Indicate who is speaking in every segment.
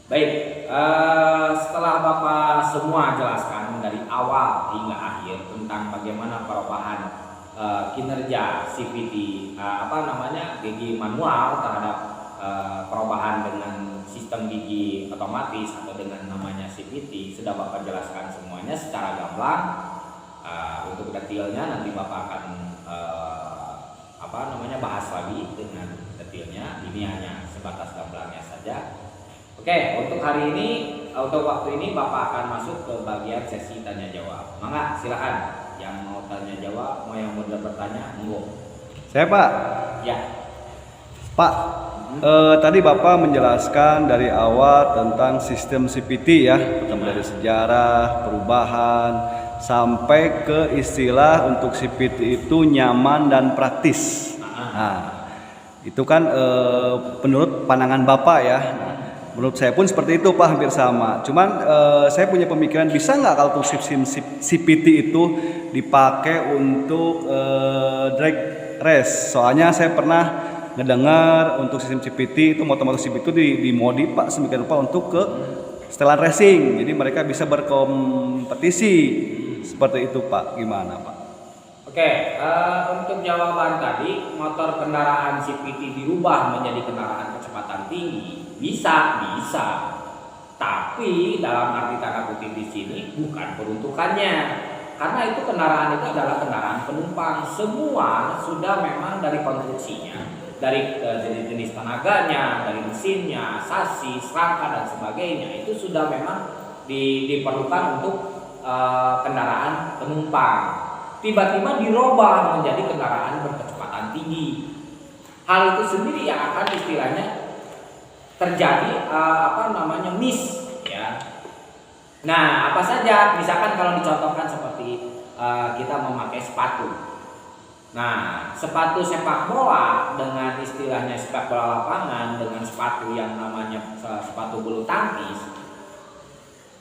Speaker 1: Baik, setelah Bapak semua jelaskan dari awal hingga akhir tentang bagaimana perubahan kinerja CPT, gigi manual terhadap perubahan dengan sistem gigi otomatis atau dengan namanya CPT, sudah Bapak jelaskan semuanya secara gamblang. Untuk detailnya nanti Bapak akan bahas lagi dengan detailnya. Ini hanya sebatas gamblangnya saja. Oke, untuk hari ini, untuk waktu ini Bapak akan masuk ke bagian sesi tanya jawab. Mangga, silakan. Yang mau tanya jawab, yang mau bertanya, monggo.
Speaker 2: Saya Pak.
Speaker 1: Ya.
Speaker 2: Pak, tadi Bapak menjelaskan dari awal tentang sistem CPT ya, pertama dari sejarah, perubahan, sampai ke istilah untuk CPT itu nyaman dan praktis. Nah, itu kan menurut pandangan Bapak ya. Menurut saya pun seperti itu Pak, hampir sama. Cuman saya punya pemikiran, bisa nggak kalau sistem CPT itu dipakai untuk drag race? Soalnya saya pernah ngedengar untuk sistem CPT itu otomatis CPT itu dimodif Pak sedemikian rupa untuk ke setelan racing. Jadi mereka bisa berkompetisi seperti itu Pak. Gimana Pak?
Speaker 1: Oke, untuk jawaban tadi, motor kendaraan CPT dirubah menjadi kendaraan kecepatan tinggi. Bisa. Tapi dalam arti tanda kutip di sini bukan peruntukannya. Karena itu kendaraan itu adalah kendaraan penumpang. Semua sudah memang dari konstruksinya, dari jenis tenaganya, dari mesinnya, sasis, rangka dan sebagainya, itu sudah memang diperlukan untuk kendaraan penumpang. Tiba-tiba dirubah menjadi kendaraan berkecepatan tinggi. Hal itu sendiri yang akan istilahnya terjadi miss ya. Nah, apa saja? Misalkan kalau dicontohkan seperti kita memakai sepatu. Nah, sepatu sepak bola dengan istilahnya sepak bola lapangan dengan sepatu yang namanya sepatu bulu tangkis.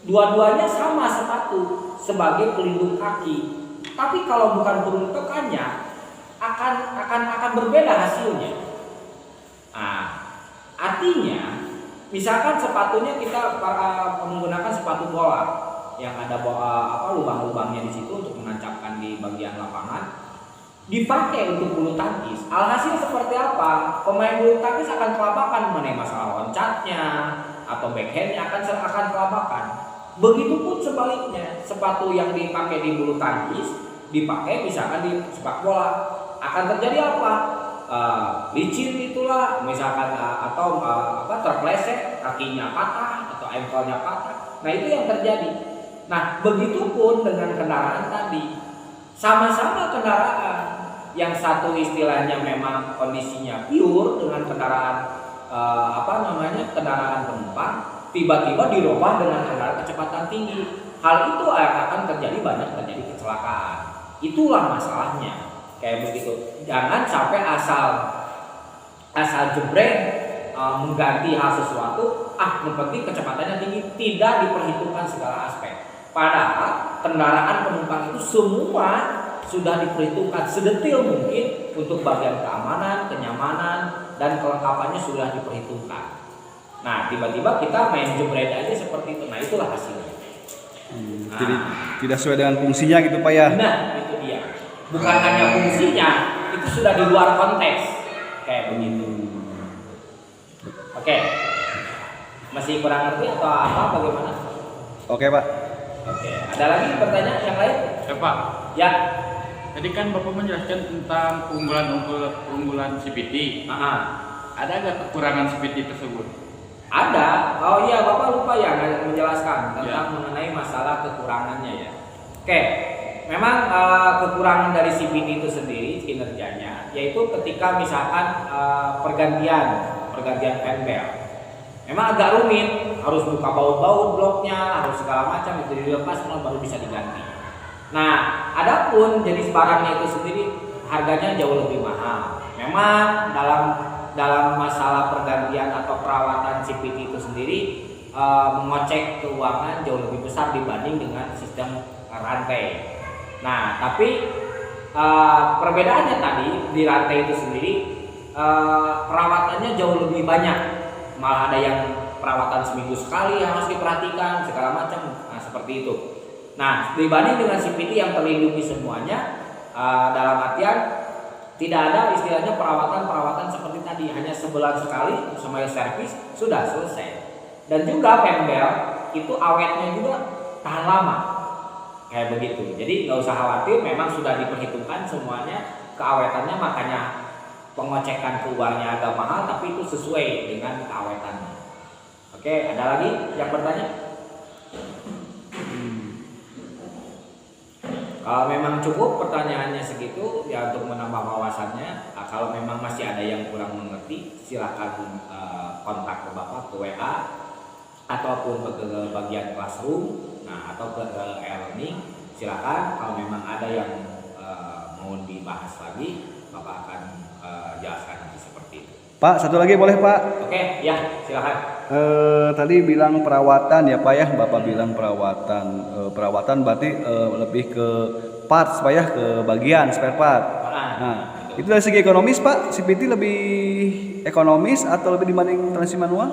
Speaker 1: Dua-duanya sama sepatu sebagai pelindung kaki. Tapi kalau bukan peruntukannya akan berbeda hasilnya. Nah, artinya misalkan sepatunya kita menggunakan sepatu bola yang ada lubang-lubangnya di situ untuk menancapkan di bagian lapangan, dipakai untuk bulu tangkis. Alhasil seperti apa? Pemain bulu tangkis akan kelabakan mengenai masalah loncatnya atau backhandnya akan kelabakan. Begitupun sebaliknya, sepatu yang dipakai di bulu tangkis dipakai misalkan di sepak bola, akan terjadi apa? Licin itulah misalkan atau terpleset, kakinya patah atau ankle-nya patah. Nah, itu yang terjadi. Nah, begitupun dengan kendaraan tadi. Sama-sama kendaraan, yang satu istilahnya memang kondisinya pure dengan kendaraan kendaraan penumpang, tiba-tiba dirubah dengan kendaraan kecepatan tinggi. Hal itu akan terjadi kecelakaan. Itulah masalahnya. Kayak begitu. Jangan sampai asal jebret mengganti hal sesuatu, yang penting kecepatannya tinggi, tidak diperhitungkan segala aspek. Padahal kendaraan penumpang itu semua sudah diperhitungkan sedetil mungkin untuk bagian keamanan, kenyamanan dan kelengkapannya sudah diperhitungkan. Nah, tiba-tiba kita main jebret aja seperti itu. Nah, itulah hasilnya.
Speaker 2: Jadi tidak sesuai dengan fungsinya gitu Pak ya.
Speaker 1: Nah, itu dia. Bukan hanya fungsinya, itu sudah di luar konteks. Kayak begitu. Oke. Masih kurang ngerti atau bagaimana?
Speaker 2: Oke Pak.
Speaker 1: Oke. Ada lagi pertanyaan yang lain?
Speaker 3: Ya Pak.
Speaker 1: Ya.
Speaker 3: Tadi kan Bapak menjelaskan tentang keunggulan CPT. Ada nggak kekurangan CPT tersebut?
Speaker 1: Ada. Oh iya, Bapak lupa ya menjelaskan tentang mengenai masalah kekurangannya ya. Oke. Memang kekurangan dari CPT itu sendiri kinerjanya yaitu ketika misalkan pergantian fan belt. Memang agak rumit, harus buka baut-baut bloknya, harus segala macam itu dilepas baru bisa diganti. Nah, adapun jenis barangnya itu sendiri harganya jauh lebih mahal. Memang dalam masalah pergantian atau perawatan CPT itu sendiri mengocek keuangan jauh lebih besar dibanding dengan sistem rantai. Nah, tapi perbedaannya tadi di rantai itu sendiri perawatannya jauh lebih banyak. Malah ada yang perawatan seminggu sekali yang harus diperhatikan segala macam. Nah seperti itu. Nah dibanding dengan CPT yang terlindungi semuanya, dalam artian tidak ada istilahnya perawatan seperti tadi, hanya sebulan sekali semuanya servis sudah selesai. Dan juga Pembel itu awetnya juga tahan lama kayak begitu. Jadi nggak usah khawatir, memang sudah diperhitungkan semuanya keawetannya, makanya pengecekan keuangannya agak mahal tapi itu sesuai dengan keawetannya. Oke, ada lagi yang bertanya? Kalau memang cukup pertanyaannya segitu ya untuk menambah wawasannya. Kalau memang masih ada yang kurang mengerti, silakan kontak ke Bapak ke WA ataupun ke bagian classroom, nah atau ke e-learning. Silakan kalau memang ada yang mau dibahas lagi, Bapak akan jelaskan nanti seperti itu.
Speaker 2: Pak, satu lagi boleh Pak?
Speaker 1: Oke, ya silakan.
Speaker 2: Tadi bilang perawatan ya Pak ya, Bapak bilang perawatan. Perawatan berarti lebih ke parts Pak ya, ke bagian spare part. Nah, itu dari segi ekonomis Pak, CPT lebih ekonomis atau lebih dibanding transmisi manual?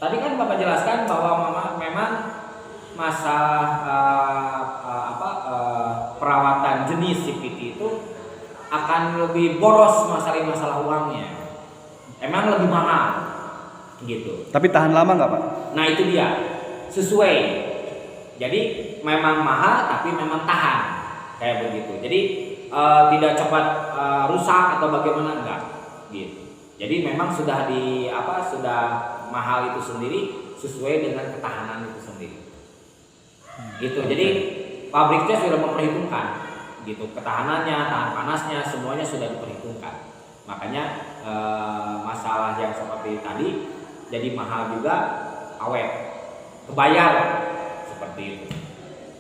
Speaker 1: Tadi kan Bapak jelaskan bahwa memang masalah perawatan jenis CPT itu akan lebih boros masalah uangnya, emang lebih mahal gitu.
Speaker 2: Tapi tahan lama nggak Pak?
Speaker 1: Nah itu dia, sesuai. Jadi memang mahal tapi memang tahan kayak begitu. Jadi tidak cepat rusak atau bagaimana, enggak gitu. Jadi memang sudah sudah mahal itu sendiri sesuai dengan ketahanan itu sendiri. Gitu. Jadi pabriknya sudah memperhitungkan gitu, ketahanannya, tahan panasnya, semuanya sudah diperhitungkan. Makanya masalah yang seperti tadi jadi mahal juga, awet, kebayar seperti itu.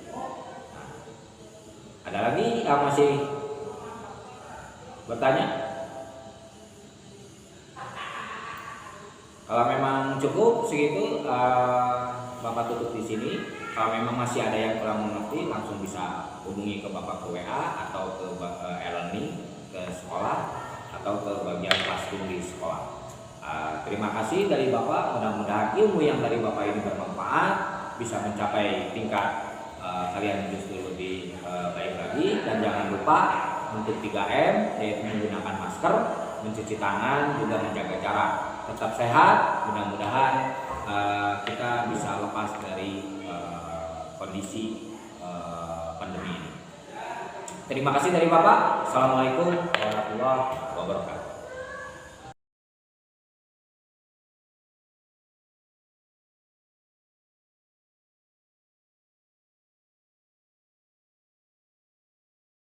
Speaker 1: Nah, ada lagi yang masih bertanya? Kalau memang cukup segitu, Bapak tutup di sini. Kalau memang masih ada yang kurang mengerti, langsung bisa hubungi ke Bapak ke WA atau ke e-learning ke sekolah atau ke bagian classroom di sekolah. Terima kasih dari Bapak, mudah-mudahan ilmu yang dari Bapak ini bermanfaat, bisa mencapai tingkat kalian justru lebih baik lagi. Dan jangan lupa untuk 3M, yaitu menggunakan masker, mencuci tangan, juga menjaga jarak. Tetap sehat, mudah-mudahan kita bisa lepas dari kondisi pandemi ini. Terima kasih dari Bapak. Assalamualaikum warahmatullahi wabarakatuh.